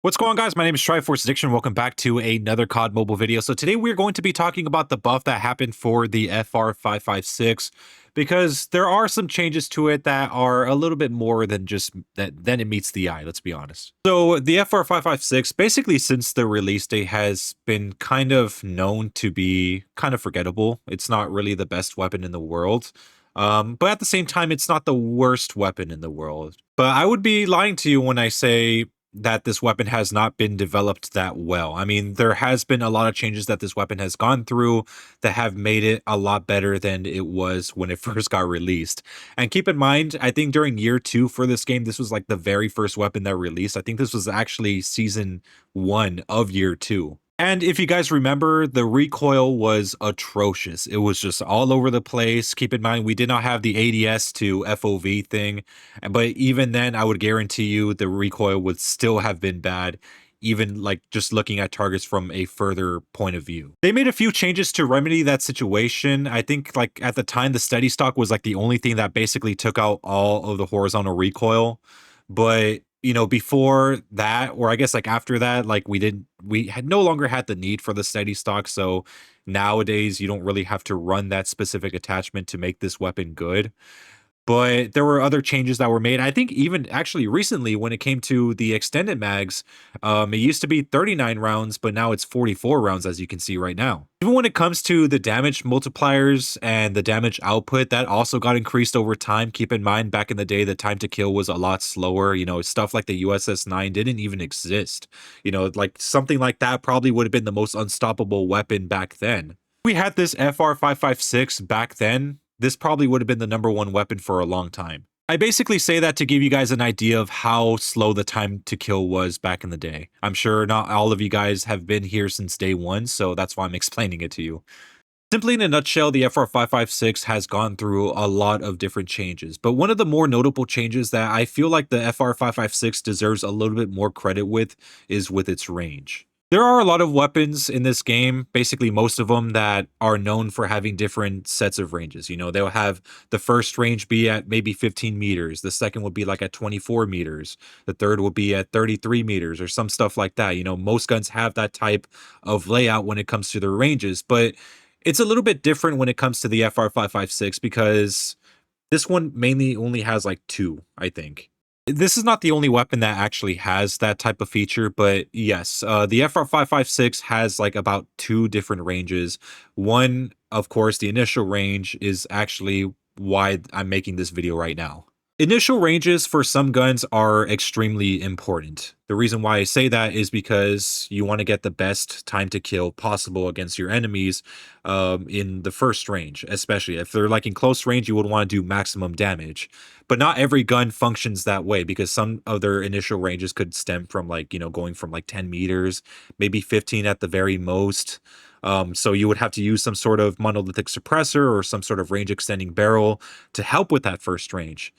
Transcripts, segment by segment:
What's going on, guys? My name is Triforce Addiction. Welcome back to another COD mobile video. So today we're going to be talking about the buff that happened for the FR556 because there are some changes to it that are a little bit more than just that than it meets the eye, let's be honest. So the FR556, basically since the release date, has been kind of known to be kind of forgettable. It's not really the best weapon in the world. But at the same time, it's not the worst weapon in the world. But I would be lying to you when I say that this weapon has not been developed that well. I mean, there has been a lot of changes that this weapon has gone through that have made it a lot better than it was when it first got released. And keep in mind, I think during year 2 for this game, this was like the very first weapon that released. I think this was actually season 1 of year 2. And if you guys remember, the recoil was atrocious. It was just all over the place. Keep in mind, we did not have the ADS to FOV thing, but even then, I would guarantee you the recoil would still have been bad, even like just looking at targets from a further point of view. They made a few changes to remedy that situation. I think like at the time, the steady stock was like the only thing that basically took out all of the horizontal recoil. But before that, or I guess like after that, like we had no longer had the need for the steady stock. So nowadays you don't really have to run that specific attachment to make this weapon good. But there were other changes that were made. I think even actually recently when it came to the extended mags, it used to be 39 rounds, but now it's 44 rounds, as you can see right now. Even when it comes to the damage multipliers and the damage output, that also got increased over time. Keep in mind, back in the day, the time to kill was a lot slower. Stuff like the USS-9 didn't even exist. Like something like that probably would have been the most unstoppable weapon back then. We had this FR556 back then, this probably would have been the #1 weapon for a long time. I basically say that to give you guys an idea of how slow the time to kill was back in the day. I'm sure not all of you guys have been here since day 1, so that's why I'm explaining it to you. Simply in a nutshell, the FR556 has gone through a lot of different changes, but one of the more notable changes that I feel like the FR556 deserves a little bit more credit with is with its range. There are a lot of weapons in this game, basically most of them, that are known for having different sets of ranges. They'll have the first range be at maybe 15 meters. The second would be like at 24 meters. The third will be at 33 meters or some stuff like that. Most guns have that type of layout when it comes to their ranges, but it's a little bit different when it comes to the FR556 because this one mainly only has like 2, I think. This is not the only weapon that actually has that type of feature, but yes, the FR556 has like about 2 different ranges. One, of course, the initial range is actually why I'm making this video right now. Initial ranges for some guns are extremely important. The reason why I say that is because you want to get the best time to kill possible against your enemies in the first range, especially if they're like in close range, you would want to do maximum damage. But not every gun functions that way because some of their initial ranges could stem from like, going from like 10 meters, maybe 15 at the very most. So you would have to use some sort of monolithic suppressor or some sort of range extending barrel to help with that first range.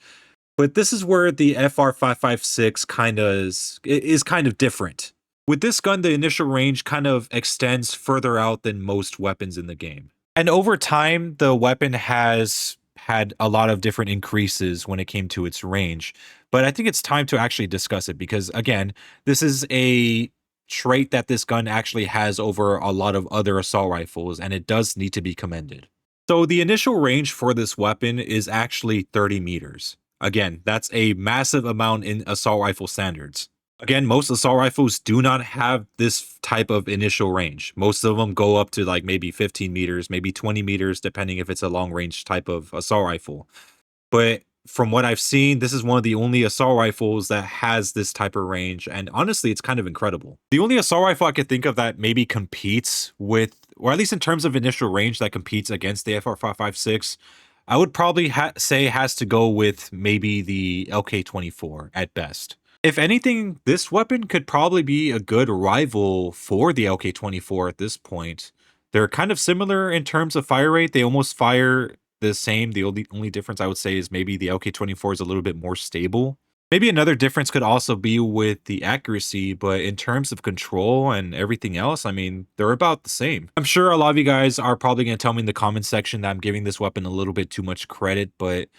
But this is where the FR556 is kind of different. With this gun, the initial range kind of extends further out than most weapons in the game. And over time, the weapon has had a lot of different increases when it came to its range. But I think it's time to actually discuss it because, again, this is a trait that this gun actually has over a lot of other assault rifles, and it does need to be commended. So the initial range for this weapon is actually 30 meters. Again, that's a massive amount in assault rifle standards. Again, most assault rifles do not have this type of initial range. Most of them go up to like maybe 15 meters, maybe 20 meters, depending if it's a long range type of assault rifle. But from what I've seen, this is one of the only assault rifles that has this type of range. And honestly, it's kind of incredible. The only assault rifle I could think of that maybe competes with, or at least in terms of initial range that competes against the FR556, I would probably say has to go with maybe the LK24 at best. If anything, this weapon could probably be a good rival for the LK24 at this point. They're kind of similar in terms of fire rate. They almost fire the same. The only difference I would say is maybe the LK24 is a little bit more stable. Maybe another difference could also be with the accuracy, but in terms of control and everything else, I mean, they're about the same. I'm sure a lot of you guys are probably going to tell me in the comment section that I'm giving this weapon a little bit too much credit, but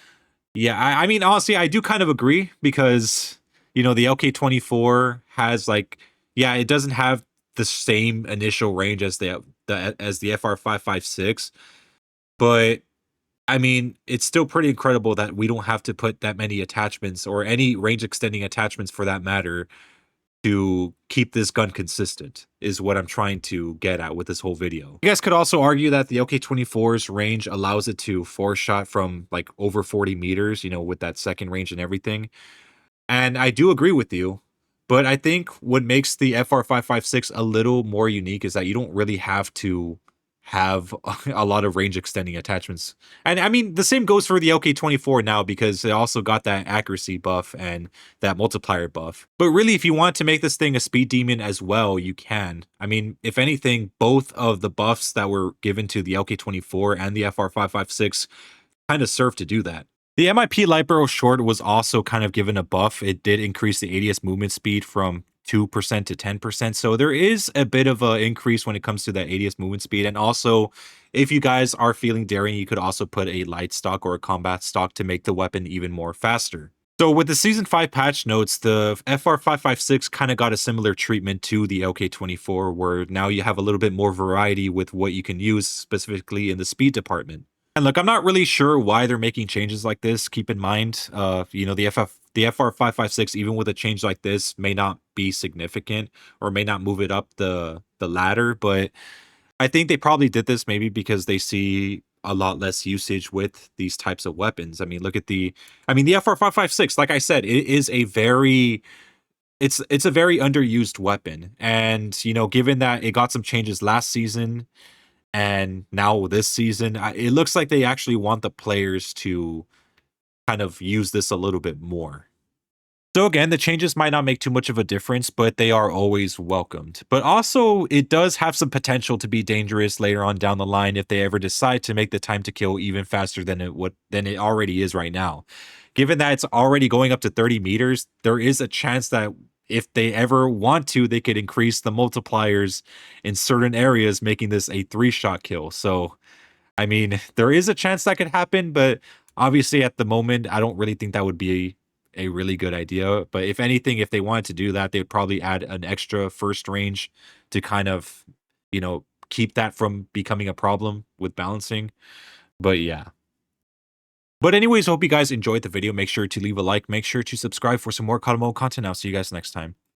yeah, I mean, honestly, I do kind of agree because, the LK24 has like Yeah, it doesn't have the same initial range as the FR556, but I mean, it's still pretty incredible that we don't have to put that many attachments or any range extending attachments for that matter to keep this gun consistent is what I'm trying to get at with this whole video. You guys could also argue that the LK24's range allows it to force shot from like over 40 meters, with that second range and everything. And I do agree with you, but I think what makes the FR556 a little more unique is that you don't really have to have a lot of range extending attachments. And I mean, the same goes for the LK24 now because it also got that accuracy buff and that multiplier buff. But really, if you want to make this thing a speed demon as well, you can. I mean, if anything, both of the buffs that were given to the LK24 and the FR556 kind of serve to do that. The MIP Light Barrel Short was also kind of given a buff. It did increase the ADS movement speed from 2% to 10%. So there is a bit of an increase when it comes to that ADS movement speed. And also, if you guys are feeling daring, you could also put a light stock or a combat stock to make the weapon even more faster. So with the Season 5 patch notes, the FR556 kind of got a similar treatment to the LK24, where now you have a little bit more variety with what you can use specifically in the speed department. And look, I'm not really sure why they're making changes like this. Keep in mind, the FR556, even with a change like this, may not be significant or may not move it up the ladder. But I think they probably did this maybe because they see a lot less usage with these types of weapons. I mean, the FR556, like I said, it is a very it's a very underused weapon. And, given that it got some changes last season and now this season, it looks like they actually want the players to kind of use this a little bit more. So again, the changes might not make too much of a difference, but they are always welcomed. But also, it does have some potential to be dangerous later on down the line if they ever decide to make the time to kill even faster than it already is right now. Given that it's already going up to 30 meters, there is a chance that if they ever want to, they could increase the multipliers in certain areas, making this a 3-shot kill. So I mean, there is a chance that could happen, but obviously at the moment, I don't really think that would be a really good idea. But if anything, if they wanted to do that, they'd probably add an extra first range to kind of, keep that from becoming a problem with balancing. But yeah. But anyways, I hope you guys enjoyed the video. Make sure to leave a like. Make sure to subscribe for some more COD Mode content. I'll see you guys next time.